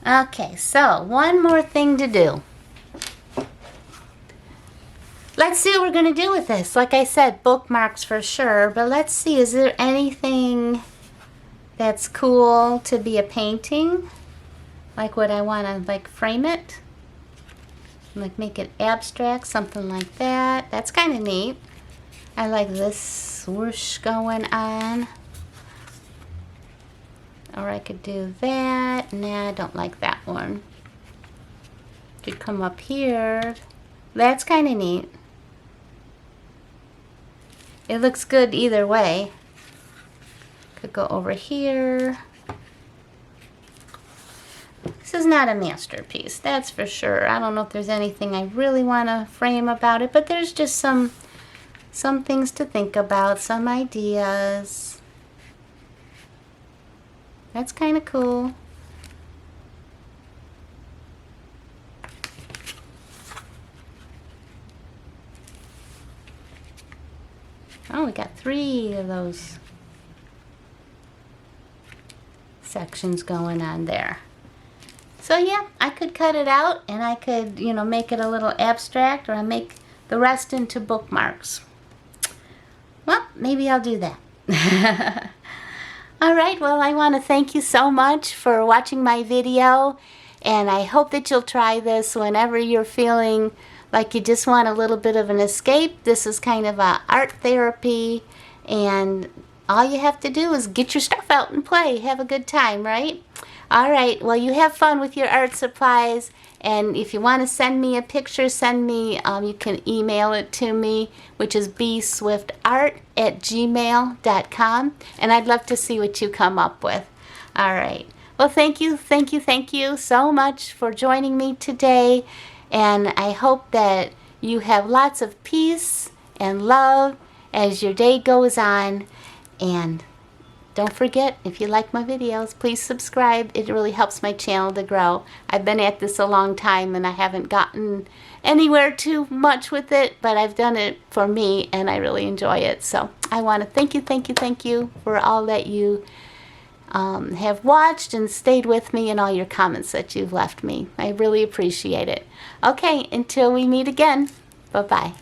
Okay, so one more thing to do. Let's see what we're going to do with this. Like I said, bookmarks for sure, but let's see, is there anything that's cool to be a painting? Like, would I want to like frame it? Like make it abstract, something like that. That's kind of neat. I like this swoosh going on. Or I could do that. Nah, I don't like that one. Could come up here. That's kind of neat. It looks good either way. Could go over here. This is not a masterpiece, that's for sure. I don't know if there's anything I really want to frame about it, but there's just some things to think about, some ideas. That's kind of cool. Oh, we got 3 of those sections going on there. So yeah, I could cut it out and I could, you know, make it a little abstract, or I make the rest into bookmarks. Well, maybe I'll do that. All right, well, I want to thank you so much for watching my video, and I hope that you'll try this whenever you're feeling like you just want a little bit of an escape. This is kind of a art therapy, and all you have to do is get your stuff out and play. Have a good time, right? All right, well, you have fun with your art supplies, and if you want to send me a picture, send me, you can email it to me, which is bswiftart@gmail.com, and I'd love to see what you come up with. All right, well, thank you so much for joining me today, and I hope that you have lots of peace and love as your day goes on. And don't forget, if you like my videos, please subscribe. It really helps my channel to grow. I've been at this a long time and I haven't gotten anywhere too much with it, but I've done it for me and I really enjoy it. So I want to thank you for all that you have watched and stayed with me, and all your comments that you've left me. I really appreciate it. Okay, until we meet again, bye-bye.